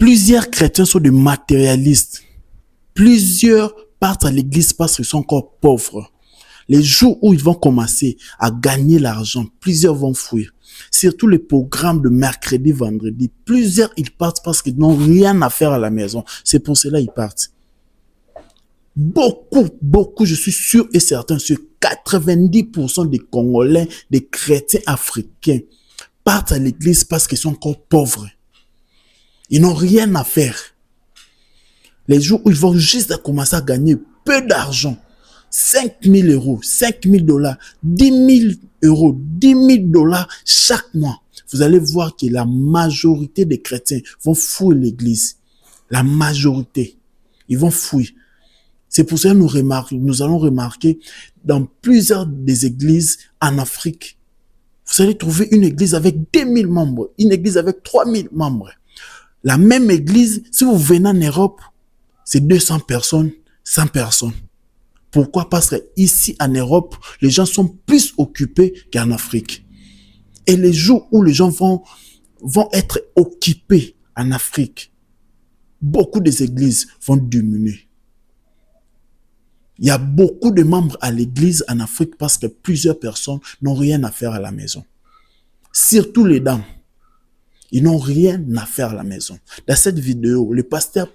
Plusieurs chrétiens sont des matérialistes. Plusieurs partent à l'église parce qu'ils sont encore pauvres. Les jours où ils vont commencer à gagner l'argent, plusieurs vont fuir. Surtout les programmes de mercredi, vendredi. Plusieurs, ils partent parce qu'ils n'ont rien à faire à la maison. C'est pour cela qu'ils partent. Beaucoup, je suis sûr et certain, sur 90% des Congolais, des chrétiens africains, partent à l'église parce qu'ils sont encore pauvres. Ils n'ont rien à faire. Les jours où ils vont juste commencer à gagner peu d'argent, 5 000 euros, 5 000 $, 10 000 euros, 10 000 $ chaque mois, vous allez voir que la majorité des chrétiens vont fuir l'église. La majorité, ils vont fuir. C'est pour ça que nous allons remarquer dans plusieurs des églises en Afrique, vous allez trouver une église avec 2000 membres, une église avec 3000 membres. La même église, si vous venez en Europe, c'est 200 personnes, 100 personnes. Pourquoi? Parce que ici en Europe, les gens sont plus occupés qu'en Afrique. Et les jours où les gens vont être occupés en Afrique, beaucoup des églises vont diminuer. Il y a beaucoup de membres à l'église en Afrique parce que plusieurs personnes n'ont rien à faire à la maison. Surtout les dames. Ils n'ont rien à faire à la maison. Dans cette vidéo, le pasteur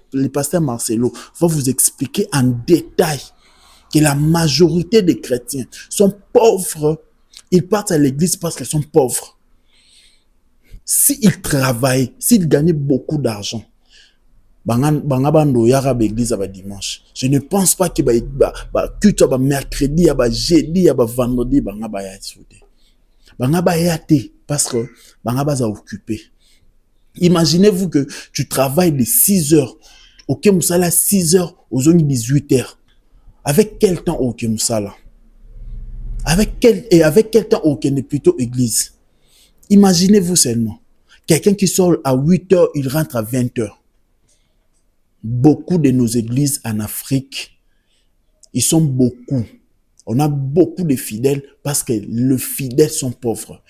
Marcelo va vous expliquer en détail que la majorité des chrétiens sont pauvres. Ils partent à l'église parce qu'ils sont pauvres. S'ils travaillent, s'ils gagnent beaucoup d'argent, dimanche. Je ne pense pas que mercredi, jeudi, vendredi, parce que sont occupés. Imaginez-vous que tu travailles de 6 heures, ok, Moussala 6 heures aux 18 heures. Avec quel temps ok, Moussala? Avec quel temps ok, n'est plutôt église? Imaginez-vous seulement. Quelqu'un qui sort à 8 heures, il rentre à 20 heures. Beaucoup de nos églises en Afrique, ils sont beaucoup. On a beaucoup de fidèles parce que les fidèles sont pauvres.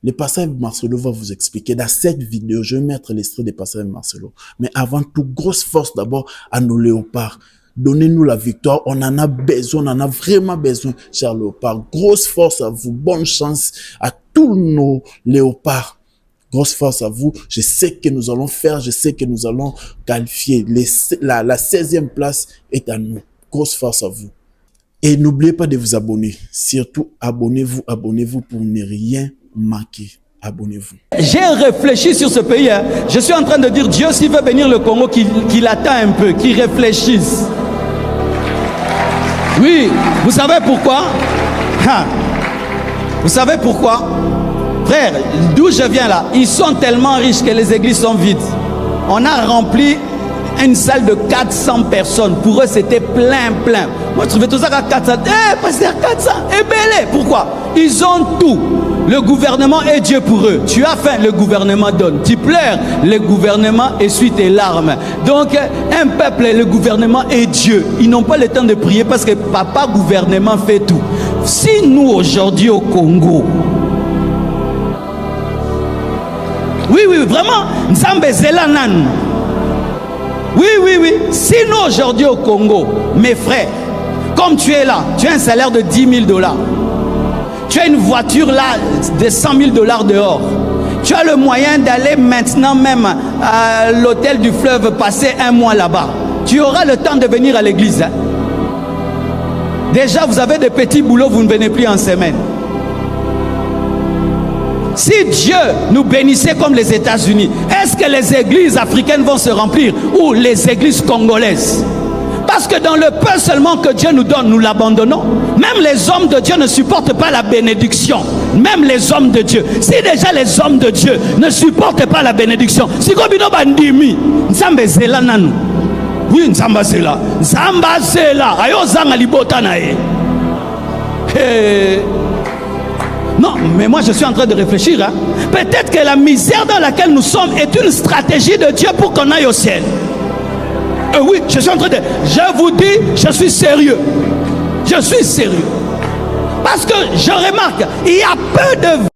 Le pasteur Marcelo va vous expliquer. Dans cette vidéo, je vais mettre l'extrait du pasteur Marcelo. Mais avant tout, grosse force d'abord à nos léopards. Donnez-nous la victoire. On en a besoin, on en a vraiment besoin, chers léopards. Grosse force à vous. Bonne chance à tous nos léopards. Grosse force à vous. Je sais que nous allons faire, je sais que nous allons qualifier. La 16e place est à nous. Grosse force à vous. Et n'oubliez pas de vous abonner. Surtout, abonnez-vous pour ne rien manquer. Abonnez-vous. J'ai réfléchi sur ce pays. Je suis en train de dire, Dieu, s'il veut bénir le Congo, qu'il attend un peu, qu'il réfléchisse. Oui, vous savez pourquoi? Vous savez pourquoi? Frère, d'où je viens là, ils sont tellement riches que les églises sont vides. On a rempli une salle de 400 personnes. Pour eux, c'était plein. Moi, je trouvais tout ça à 400. Pasteur, 400, et belé. Pourquoi? Ils ont tout. Le gouvernement est Dieu pour eux. Tu as faim, le gouvernement donne. Tu pleures, le gouvernement essuie tes larmes. Donc, un peuple, le gouvernement est Dieu. Ils n'ont pas le temps de prier parce que papa gouvernement fait tout. Si nous, aujourd'hui au Congo, oui, vraiment, Nzambe Zela Nan. Oui. Si nous, aujourd'hui au Congo, mes frères, comme tu es là, tu as un salaire de 10 000 $. Tu as une voiture là de 100 000 $ dehors. Tu as le moyen d'aller maintenant même à l'hôtel du fleuve, passer un mois là-bas. Tu auras le temps de venir à l'église. Déjà, vous avez des petits boulots, vous ne venez plus en semaine. Si Dieu nous bénissait comme les États-Unis, est-ce que les églises africaines vont se remplir ou les églises congolaises? Parce que dans le peu seulement que Dieu nous donne, nous l'abandonnons. Même les hommes de Dieu ne supportent pas la bénédiction. Même les hommes de Dieu. Si déjà les hommes de Dieu ne supportent pas la bénédiction, si Gobino Bandimi, Nzambe Zela Nanu. Oui, Nzamba Zela. Nzamba Zela. Ayo Zanga Libota Nae. Non, mais moi je suis en train de réfléchir. Peut-être que la misère dans laquelle nous sommes est une stratégie de Dieu pour qu'on aille au ciel. Oui, je suis en train de... Je vous dis, je suis sérieux. Je suis sérieux. Parce que je remarque, il y a peu de...